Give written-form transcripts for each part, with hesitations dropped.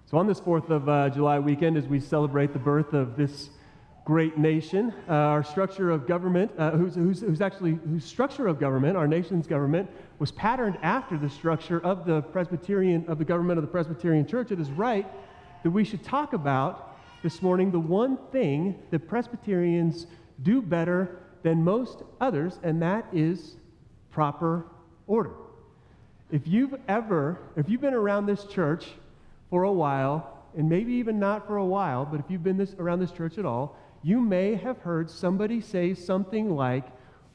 So on this 4th of July weekend, as we celebrate the birth of this great nation, our structure of government, whose structure of government, our nation's government, was patterned after the structure of the government of the Presbyterian Church, it is right that we should talk about this morning the one thing that Presbyterians do better than most others, and that is proper order. If you've been around this church for a while, and maybe even not for a while, but if you've been around this church at all, you may have heard somebody say something like,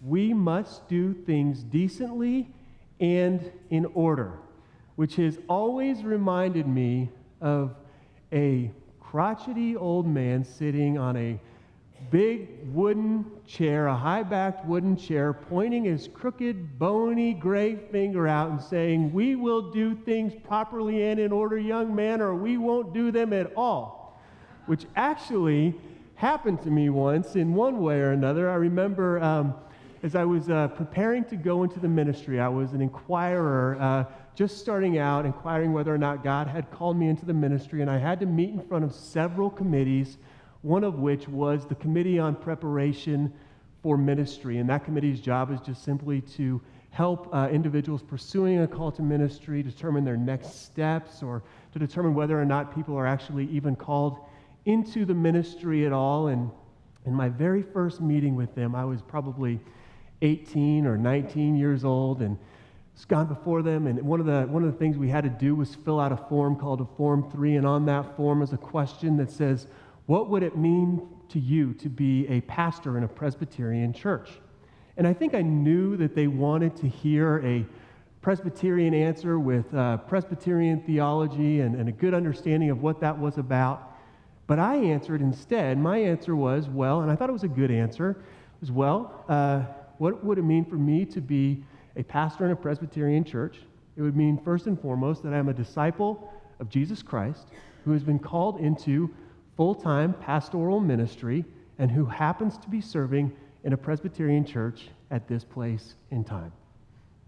"We must do things decently and in order," which has always reminded me of a crotchety old man sitting on a big wooden chair, a high-backed wooden chair, pointing his crooked, bony, gray finger out and saying, "We will do things properly and in order, young man, or we won't do them at all," which actually happened to me once in one way or another. I remember as I was preparing to go into the ministry, I was an inquirer, just starting out, inquiring whether or not God had called me into the ministry, and I had to meet in front of several committees, one of which was the Committee on Preparation for Ministry. And that committee's job is just simply to help individuals pursuing a call to ministry determine their next steps, or to determine whether or not people are actually even called into the ministry at all. And in my very first meeting with them, I was probably 18 or 19 years old, and was gone before them, and one of the things we had to do was fill out a form called a Form 3, and on that form is a question that says, "What would it mean to you to be a pastor in a Presbyterian church?" And I think I knew that they wanted to hear a Presbyterian answer with Presbyterian theology and a good understanding of what that was about. But I answered instead. My answer was, and I thought it was a good answer, what would it mean for me to be a pastor in a Presbyterian church? It would mean, first and foremost, that I'm a disciple of Jesus Christ who has been called into full-time pastoral ministry and who happens to be serving in a Presbyterian church at this place in time.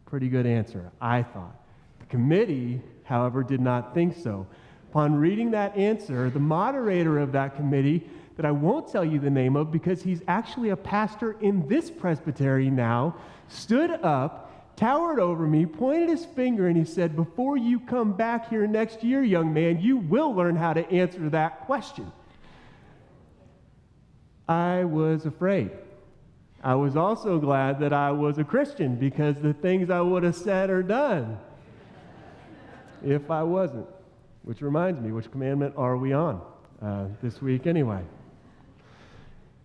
Pretty good answer, I thought. The committee, however, did not think so. Upon reading that answer, the moderator of that committee, that I won't tell you the name of because he's actually a pastor in this presbytery now, stood up, towered over me, pointed his finger, and he said, "Before you come back here next year, young man, you will learn how to answer that question." I was afraid. I was also glad that I was a Christian, because the things I would have said or done if I wasn't. Which reminds me, which commandment are we on this week anyway?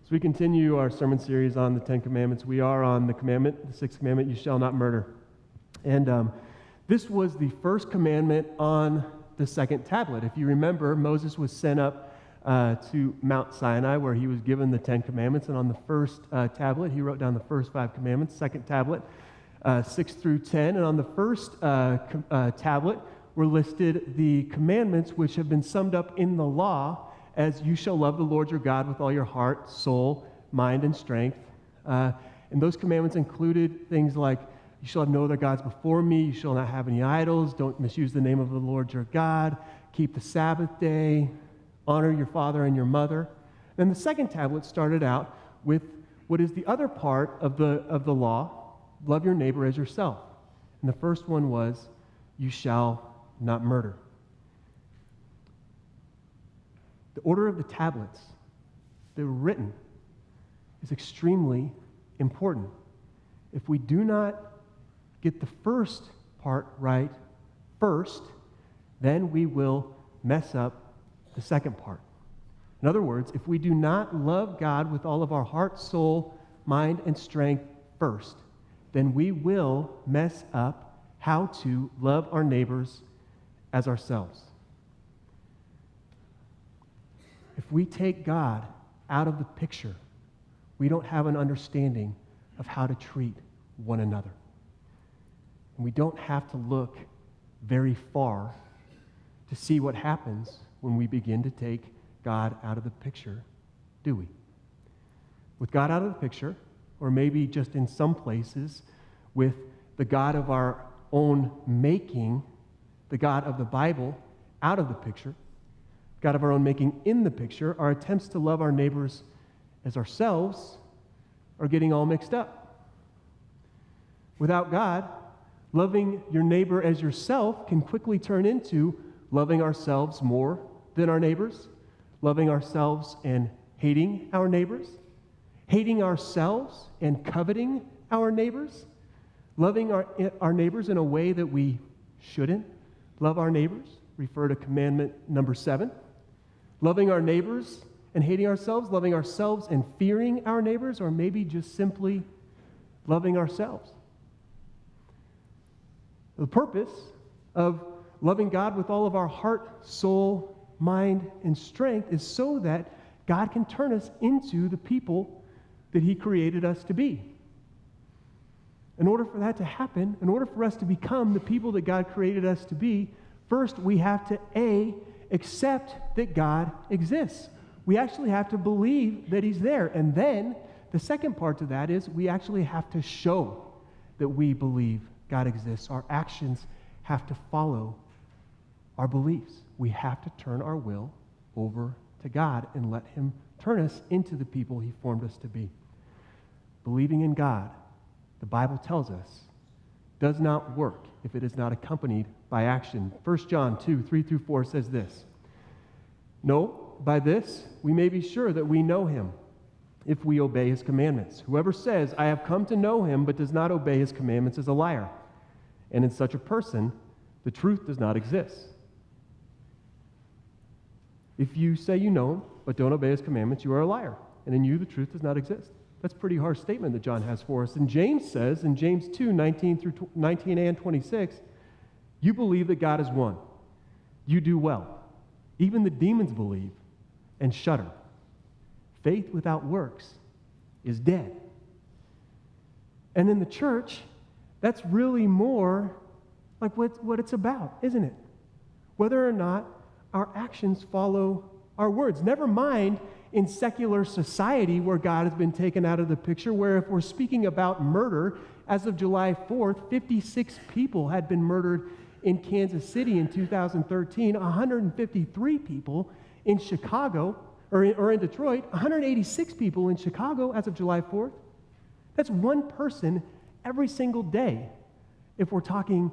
As we continue our sermon series on the Ten Commandments, we are on the sixth commandment, "You shall not murder." And this was the first commandment on the second tablet. If you remember, Moses was sent up to Mount Sinai, where he was given the Ten Commandments, and on the first tablet, he wrote down the first 5 commandments. Second tablet, 6 through 10, and on the first tablet were listed the commandments which have been summed up in the law as, "You shall love the Lord your God with all your heart, soul, mind, and strength." And those commandments included things like, "You shall have no other gods before me, you shall not have any idols, don't misuse the name of the Lord your God, keep the Sabbath day, honor your father and your mother." Then the second tablet started out with what is the other part of the law, "Love your neighbor as yourself." And the first one was, "You shall not murder." The order of the tablets that were written is extremely important. If we do not get the first part right first, then we will mess up the second part. In other words, if we do not love God with all of our heart, soul, mind, and strength first, then we will mess up how to love our neighbors as ourselves. If we take God out of the picture, we don't have an understanding of how to treat one another. And we don't have to look very far to see what happens when we begin to take God out of the picture, do we? With God out of the picture, or maybe just in some places, with the God of our own making, the God of the Bible, out of the picture, God of our own making in the picture, our attempts to love our neighbors as ourselves are getting all mixed up. Without God, loving your neighbor as yourself can quickly turn into loving ourselves more than our neighbors, loving ourselves and hating our neighbors, hating ourselves and coveting our neighbors, loving our neighbors in a way that we shouldn't love our neighbors, refer to commandment number 7. Loving our neighbors and hating ourselves, loving ourselves and fearing our neighbors, or maybe just simply loving ourselves. The purpose of loving God with all of our heart, soul, mind, and strength is so that God can turn us into the people that He created us to be. In order for that to happen, in order for us to become the people that God created us to be, first we have to, A, accept that God exists. We actually have to believe that He's there. And then the second part to that is we actually have to show that we believe God exists. Our actions have to follow our beliefs. We have to turn our will over to God and let Him turn us into the people He formed us to be. Believing in God, the Bible tells us, does not work if it is not accompanied by action. 1 John 2, 3-4 says this, "No, by this we may be sure that we know Him, if we obey His commandments. Whoever says, 'I have come to know Him,' but does not obey His commandments is a liar. And in such a person, the truth does not exist." If you say you know Him, but don't obey His commandments, you are a liar, and in you the truth does not exist. That's a pretty harsh statement that John has for us. And James says, in James 2, 19 and 26, "You believe that God is one. You do well. Even the demons believe and shudder. Faith without works is dead." And in the church, that's really more like what it's about, isn't it? Whether or not our actions follow our words. Never mind in secular society where God has been taken out of the picture, where if we're speaking about murder, as of July 4th, 56 people had been murdered in Kansas City in 2013, 153 people in Chicago, or in Detroit, 186 people in Chicago as of July 4th. That's one person every single day if we're talking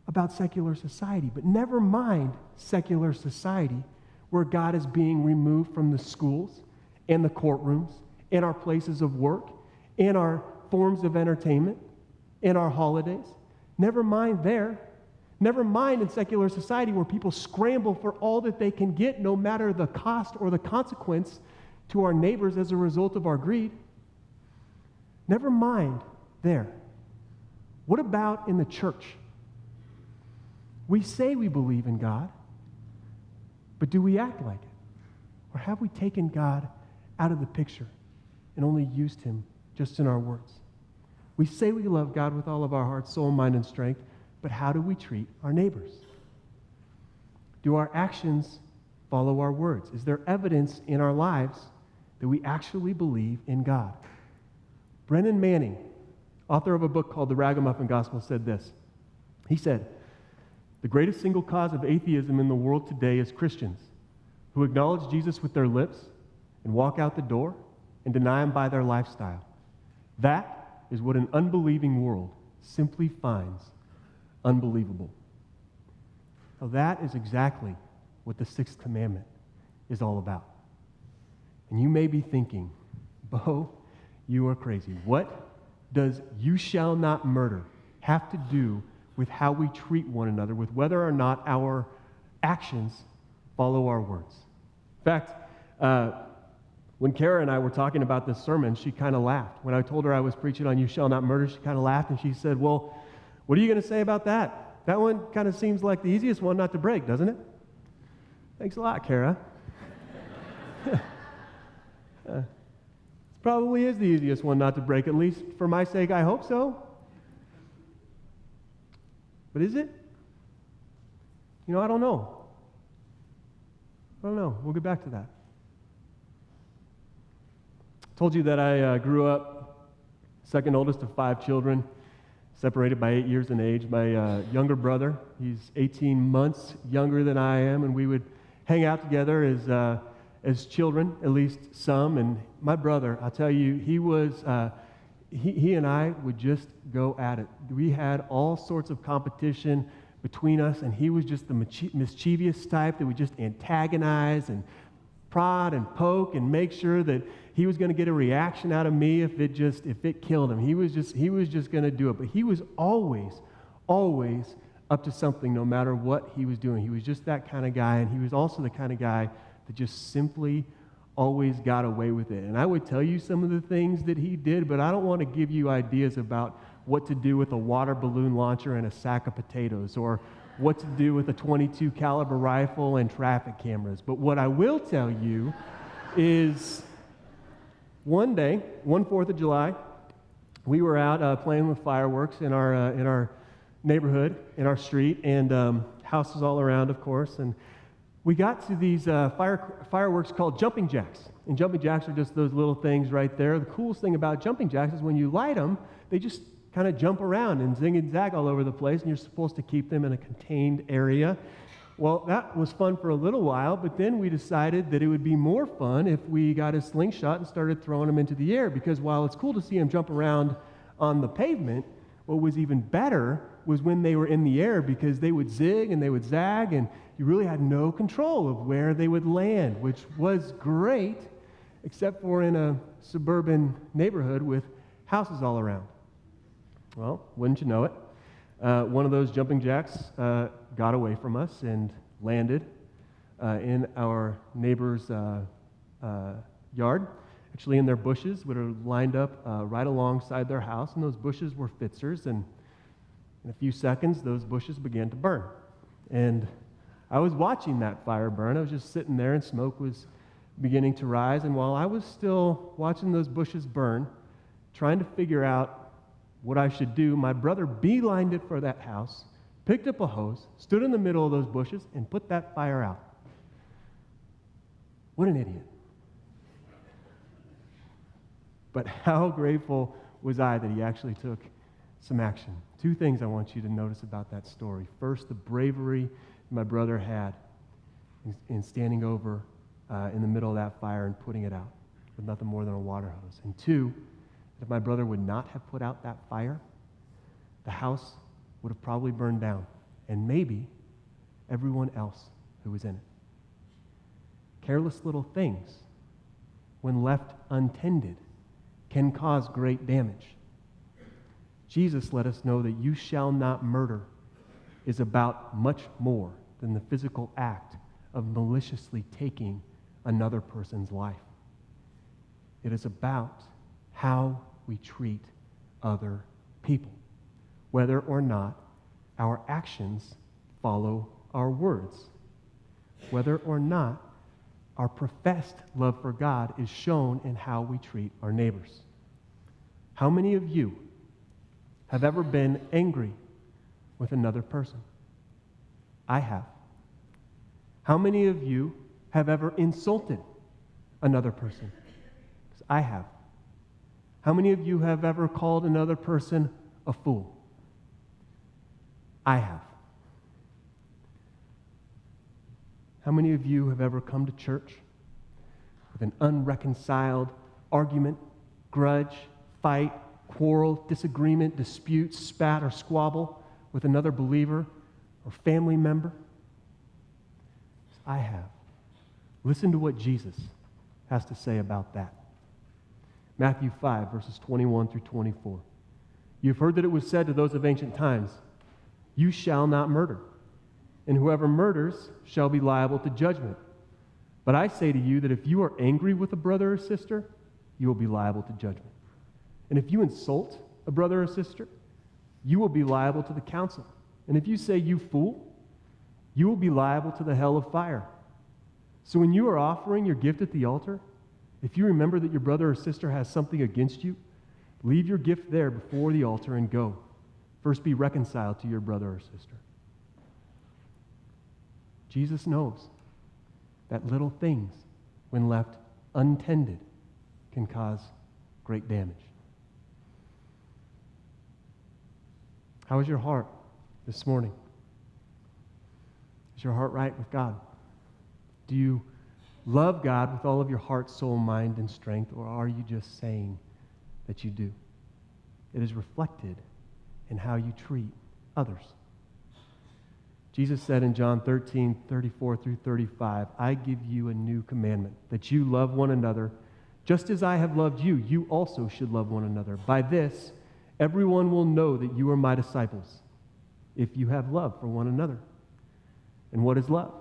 about secular society. But never mind secular society where God is being removed from the schools and the courtrooms and our places of work and our forms of entertainment and our holidays. Never mind there. Never mind in secular society where people scramble for all that they can get, no matter the cost or the consequence to our neighbors as a result of our greed. Never mind there. What about in the church? We say we believe in God, but do we act like it? Or have we taken God out of the picture and only used Him just in our words? We say we love God with all of our heart, soul, mind, and strength, but how do we treat our neighbors? Do our actions follow our words? Is there evidence in our lives that we actually believe in God? Brennan Manning, author of a book called The Ragamuffin Gospel, said this. He said, "The greatest single cause of atheism in the world today is Christians who acknowledge Jesus with their lips and walk out the door and deny Him by their lifestyle. That is what an unbelieving world simply finds unbelievable." Now that is exactly what the sixth commandment is all about. And you may be thinking, Bo, you are crazy. What does "you shall not murder" have to do with how we treat one another, with whether or not our actions follow our words? In fact, when Kara and I were talking about this sermon, she kind of laughed. When I told her I was preaching on "you shall not murder," she kind of laughed and she said, "Well, what are you going to say about that? That one kind of seems like the easiest one not to break, doesn't it?" Thanks a lot, Kara. It probably is the easiest one not to break, at least for my sake, I hope so. But is it? You know, I don't know. We'll get back to that. I told you that I grew up second oldest of 5 children, separated by 8 years in age. My younger brother, he's 18 months younger than I am, and we would hang out together as children, at least some. And my brother, I'll tell you, he and I would just go at it. We had all sorts of competition between us, and he was just the mischievous type that would just antagonize and prod and poke and make sure that he was going to get a reaction out of me if it killed him. He was just going to do it. But he was always up to something, no matter what he was doing. He was just that kind of guy, and he was also the kind of guy that just simply always got away with it. And I would tell you some of the things that he did, but I don't want to give you ideas about what to do with a water balloon launcher and a sack of potatoes, or what to do with a .22 caliber rifle and traffic cameras. But what I will tell you is one day, one 4th of July, we were out playing with fireworks in our neighborhood, in our street, and houses all around, of course. And we got to these fireworks called jumping jacks. And jumping jacks are just those little things right there. The coolest thing about jumping jacks is when you light them, they just kind of jump around and zing and zag all over the place, and you're supposed to keep them in a contained area. Well, that was fun for a little while, but then we decided that it would be more fun if we got a slingshot and started throwing them into the air, because while it's cool to see them jump around on the pavement, what was even better was when they were in the air, because they would zig and they would zag, and you really had no control of where they would land, which was great, except for in a suburban neighborhood with houses all around. Well, wouldn't you know it, one of those jumping jacks got away from us and landed in our neighbor's yard, actually in their bushes, which are lined up right alongside their house, and those bushes were Fitzers, and in a few seconds, those bushes began to burn. And I was watching that fire burn. I was just sitting there, and smoke was beginning to rise, and while I was still watching those bushes burn, trying to figure out what I should do, my brother beelined it for that house, picked up a hose, stood in the middle of those bushes, and put that fire out. What an idiot. But how grateful was I that he actually took some action. 2 things I want you to notice about that story. First, the bravery my brother had in standing over in the middle of that fire and putting it out with nothing more than a water hose. And 2, if my brother would not have put out that fire, the house would have probably burned down, and maybe everyone else who was in it. Careless little things, when left untended, can cause great damage. Jesus let us know that "you shall not murder" is about much more than the physical act of maliciously taking another person's life. It is about how we treat other people, whether or not our actions follow our words, whether or not our professed love for God is shown in how we treat our neighbors. How many of you have ever been angry with another person? I have. How many of you have ever insulted another person? I have. How many of you have ever called another person a fool? I have. How many of you have ever come to church with an unreconciled argument, grudge, fight, quarrel, disagreement, dispute, spat, or squabble with another believer or family member? I have. Listen to what Jesus has to say about that. Matthew 5, verses 21 through 24. You've heard that it was said to those of ancient times, "You shall not murder, and whoever murders shall be liable to judgment." But I say to you that if you are angry with a brother or sister, you will be liable to judgment. And if you insult a brother or sister, you will be liable to the council. And if you say, "You fool," you will be liable to the hell of fire. So when you are offering your gift at the altar, if you remember that your brother or sister has something against you, leave your gift there before the altar and go. First be reconciled to your brother or sister. Jesus knows that little things, when left untended, can cause great damage. How is your heart this morning? Is your heart right with God? Do you love God with all of your heart, soul, mind, and strength, or are you just saying that you do? It is reflected in how you treat others. Jesus said in John 13:34 through 35, I give you a new commandment, that you love one another. Just as I have loved you, you also should love one another. By this, everyone will know that you are my disciples, if you have love for one another. And what is love?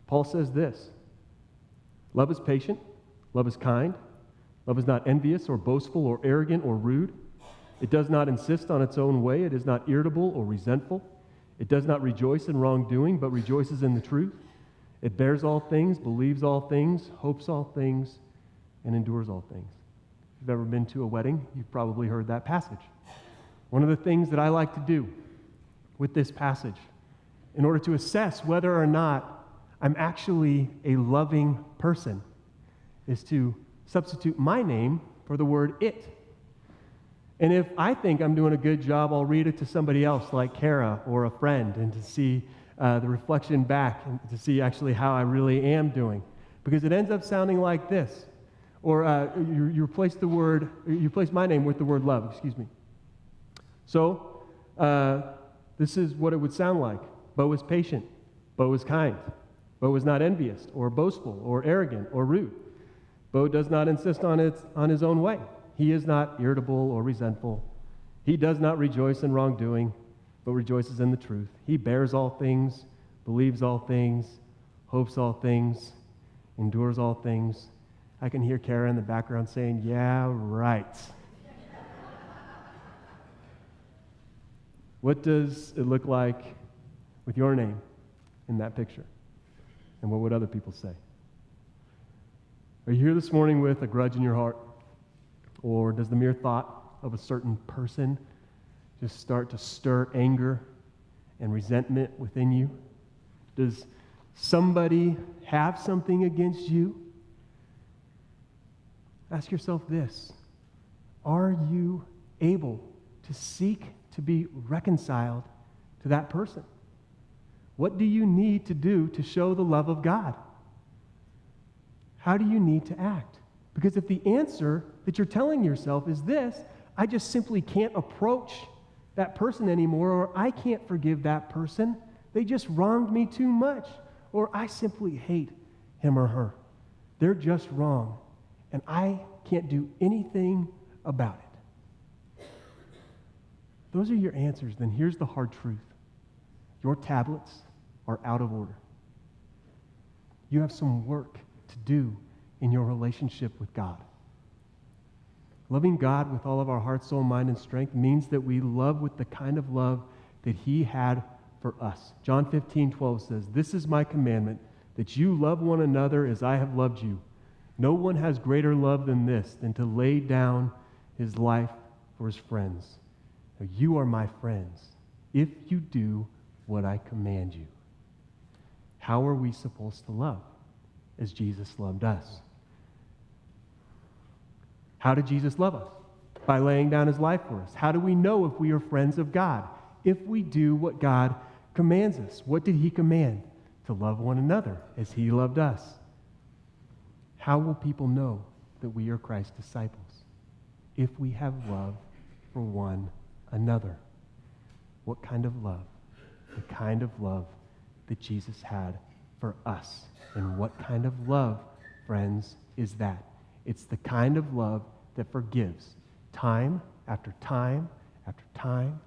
Paul says this: love is patient, love is kind, love is not envious or boastful or arrogant or rude. It does not insist on its own way. It is not irritable or resentful. It does not rejoice in wrongdoing, but rejoices in the truth. It bears all things, believes all things, hopes all things, and endures all things. If you've ever been to a wedding, you've probably heard that passage. One of the things that I like to do with this passage, in order to assess whether or not I'm actually a loving person, is to substitute my name for the word it. And if I think I'm doing a good job, I'll read it to somebody else like Kara or a friend, and to see the reflection back and to see actually how I really am doing. Because it ends up sounding like this. Or you replace my name with the word love, So, this is what it would sound like. Bo is patient. Bo is kind. Bo is not envious or boastful or arrogant or rude. Bo does not insist on his own way. He is not irritable or resentful. He does not rejoice in wrongdoing, but rejoices in the truth. He bears all things, believes all things, hopes all things, endures all things. I can hear Kara in the background saying, yeah, right. What does it look like with your name in that picture? And what would other people say? Are you here this morning with a grudge in your heart? Or does the mere thought of a certain person just start to stir anger and resentment within you? Does somebody have something against you? Ask yourself this: are you able to seek to be reconciled to that person? What do you need to do to show the love of God? How do you need to act? Because if the answer that you're telling yourself is this, I just simply can't approach that person anymore, or I can't forgive that person, they just wronged me too much, or I simply hate him or her, they're just wrong, and I can't do anything about it. Those are your answers. Then here's the hard truth: your tablets are out of order. You have some work to do in your relationship with God. Loving God with all of our heart, soul, mind, and strength means that we love with the kind of love that He had for us. John 15:12 says, "This is my commandment, that you love one another as I have loved you. No one has greater love than this, than to lay down his life for his friends. Now, you are my friends if you do what I command you." How are we supposed to love as Jesus loved us? How did Jesus love us? By laying down his life for us. How do we know if we are friends of God? If we do what God commands us. What did he command? To love one another as he loved us. How will people know that we are Christ's disciples? If we have love for one another. What kind of love? The kind of love that Jesus had for us. And what kind of love, friends, is that? It's the kind of love that forgives time after time after time,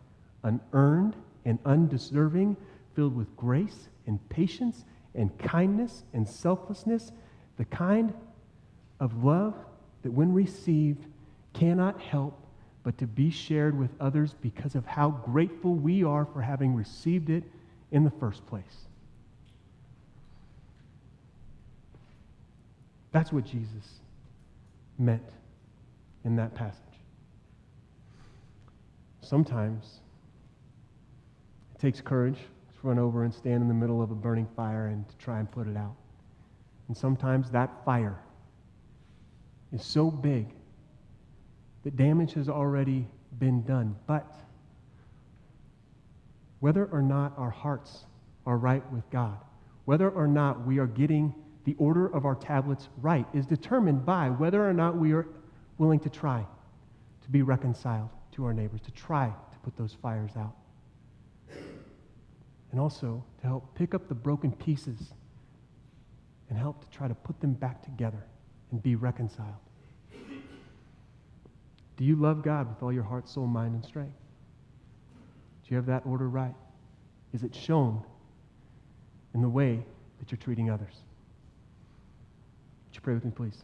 unearned and undeserving, filled with grace and patience and kindness and selflessness, the kind of love that when received cannot help but to be shared with others because of how grateful we are for having received it in the first place. That's what Jesus meant in that passage. Sometimes it takes courage to run over and stand in the middle of a burning fire and to try and put it out. And sometimes that fire is so big that damage has already been done. But whether or not our hearts are right with God, whether or not we are getting the order of our tablets right, is determined by whether or not we are willing to try to be reconciled to our neighbors, to try to put those fires out. And also to help pick up the broken pieces and help to try to put them back together and be reconciled. Do you love God with all your heart, soul, mind, and strength? Do you have that order right? Is it shown in the way that you're treating others? Would you pray with me, please?